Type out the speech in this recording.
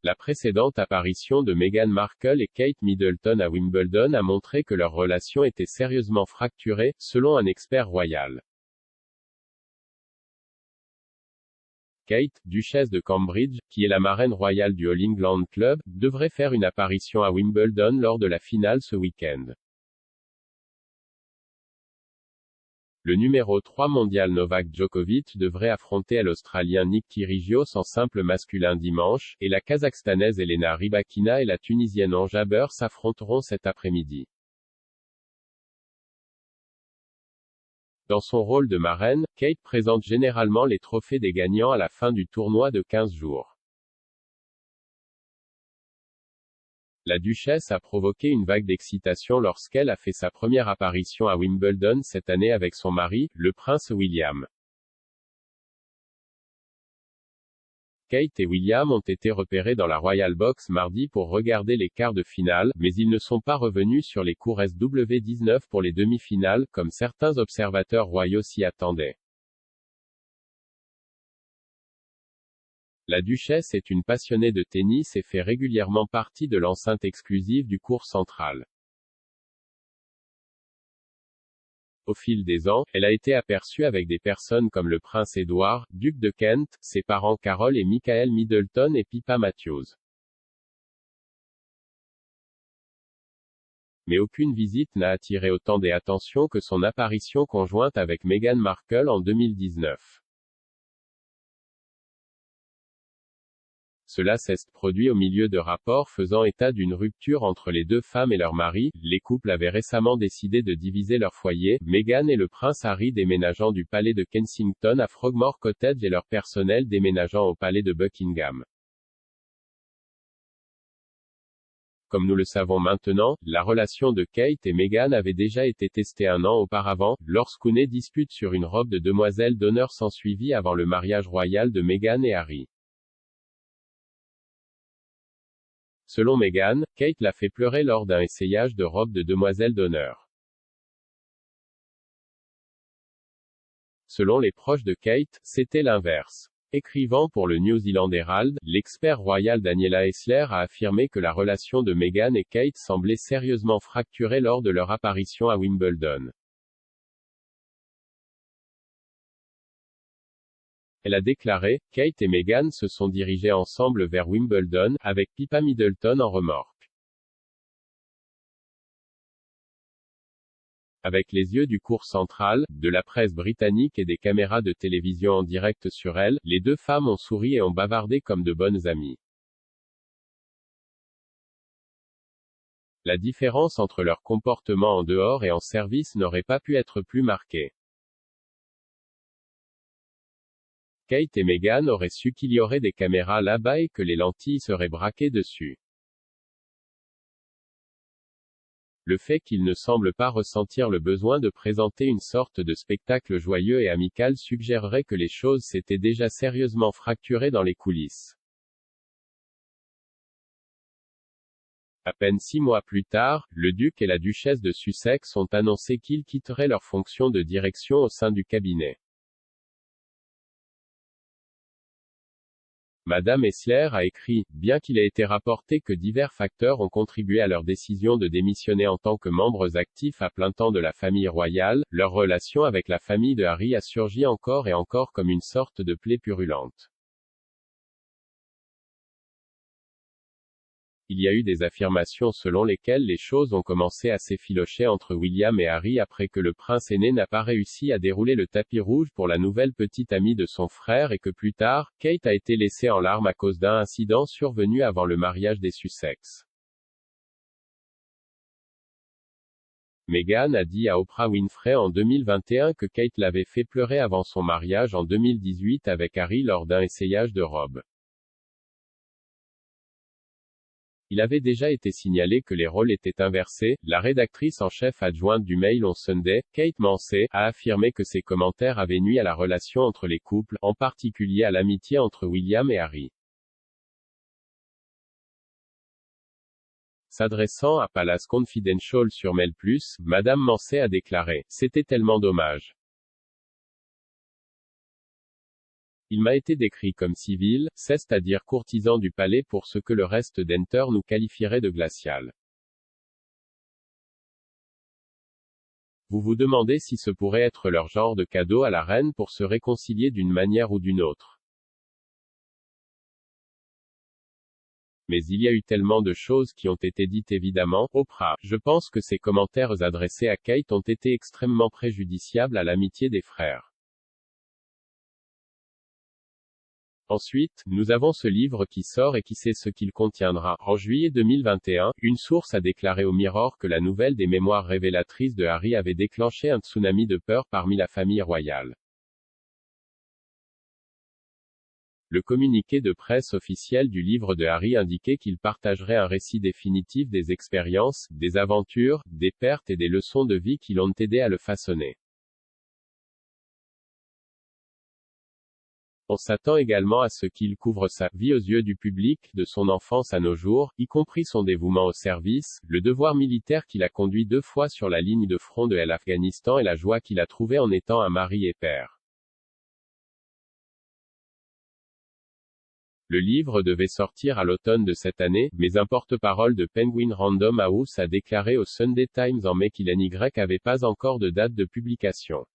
La précédente apparition de Meghan Markle et Kate Middleton à Wimbledon a montré que leur relation était sérieusement fracturée, selon un expert royal. Kate, duchesse de Cambridge, qui est la marraine royale du All England Club, devrait faire une apparition à Wimbledon lors de la finale ce week-end. Le numéro 3 mondial Novak Djokovic devrait affronter l'Australien Nick Kyrgios en simple masculin dimanche, et la Kazakhstanaise Elena Rybakina et la Tunisienne Ons Jabeur s'affronteront cet après-midi. Dans son rôle de marraine, Kate présente généralement les trophées des gagnants à la fin du tournoi de 15 jours. La duchesse a provoqué une vague d'excitation lorsqu'elle a fait sa première apparition à Wimbledon cette année avec son mari, le prince William. Kate et William ont été repérés dans la Royal Box mardi pour regarder les quarts de finale, mais ils ne sont pas revenus sur les cours SW19 pour les demi-finales, comme certains observateurs royaux s'y attendaient. La duchesse est une passionnée de tennis et fait régulièrement partie de l'enceinte exclusive du court central. Au fil des ans, elle a été aperçue avec des personnes comme le prince Édouard, duc de Kent, ses parents Carol et Michael Middleton et Pippa Matthews. Mais aucune visite n'a attiré autant d'attention que son apparition conjointe avec Meghan Markle en 2019. Cela s'est produit au milieu de rapports faisant état d'une rupture entre les deux femmes et leurs maris. Les couples avaient récemment décidé de diviser leur foyer, Meghan et le prince Harry déménageant du palais de Kensington à Frogmore Cottage et leur personnel déménageant au palais de Buckingham. Comme nous le savons maintenant, la relation de Kate et Meghan avait déjà été testée un an auparavant, lorsqu'une dispute sur une robe de demoiselle d'honneur s'ensuivit avant le mariage royal de Meghan et Harry. Selon Meghan, Kate l'a fait pleurer lors d'un essayage de robe de demoiselle d'honneur. Selon les proches de Kate, c'était l'inverse. Écrivant pour le New Zealand Herald, l'expert royal Daniela Hessler a affirmé que la relation de Meghan et Kate semblait sérieusement fracturée lors de leur apparition à Wimbledon. Elle a déclaré, Kate et Meghan se sont dirigés ensemble vers Wimbledon, avec Pippa Middleton en remorque. Avec les yeux du court central, de la presse britannique et des caméras de télévision en direct sur elle, les deux femmes ont souri et ont bavardé comme de bonnes amies. La différence entre leur comportement en dehors et en service n'aurait pas pu être plus marquée. Kate et Meghan auraient su qu'il y aurait des caméras là-bas et que les lentilles seraient braquées dessus. Le fait qu'ils ne semblent pas ressentir le besoin de présenter une sorte de spectacle joyeux et amical suggérerait que les choses s'étaient déjà sérieusement fracturées dans les coulisses. À peine 6 mois plus tard, le duc et la duchesse de Sussex ont annoncé qu'ils quitteraient leur fonction de direction au sein du cabinet. Madame Hessler a écrit, bien qu'il ait été rapporté que divers facteurs ont contribué à leur décision de démissionner en tant que membres actifs à plein temps de la famille royale, leur relation avec la famille de Harry a surgi encore et encore comme une sorte de plaie purulente. Il y a eu des affirmations selon lesquelles les choses ont commencé à s'effilocher entre William et Harry après que le prince aîné n'a pas réussi à dérouler le tapis rouge pour la nouvelle petite amie de son frère et que plus tard, Kate a été laissée en larmes à cause d'un incident survenu avant le mariage des Sussex. Meghan a dit à Oprah Winfrey en 2021 que Kate l'avait fait pleurer avant son mariage en 2018 avec Harry lors d'un essayage de robe. Il avait déjà été signalé que les rôles étaient inversés. La rédactrice en chef adjointe du Mail on Sunday, Kate Mansey, a affirmé que ces commentaires avaient nui à la relation entre les couples, en particulier à l'amitié entre William et Harry. S'adressant à Palace Confidential sur Mail+, Madame Mansey a déclaré « C'était tellement dommage. Il m'a été décrit comme civil, c'est-à-dire courtisan du palais pour ce que le reste d'Enter nous qualifierait de glacial. Vous vous demandez si ce pourrait être leur genre de cadeau à la reine pour se réconcilier d'une manière ou d'une autre. Mais il y a eu tellement de choses qui ont été dites évidemment, Oprah. Je pense que ces commentaires adressés à Kate ont été extrêmement préjudiciables à l'amitié des frères. Ensuite, nous avons ce livre qui sort et qui sait ce qu'il contiendra. En juillet 2021, une source a déclaré au Mirror que la nouvelle des mémoires révélatrices de Harry avait déclenché un tsunami de peur parmi la famille royale. Le communiqué de presse officiel du livre de Harry indiquait qu'il partagerait un récit définitif des expériences, des aventures, des pertes et des leçons de vie qui l'ont aidé à le façonner. On s'attend également à ce qu'il couvre sa vie aux yeux du public, de son enfance à nos jours, y compris son dévouement au service, le devoir militaire qu'il a conduit 2 fois sur la ligne de front de l'Afghanistan et la joie qu'il a trouvée en étant un mari et père. Le livre devait sortir à l'automne de cette année, mais un porte-parole de Penguin Random House a déclaré au Sunday Times en mai qu'il n'y avait pas encore de date de publication.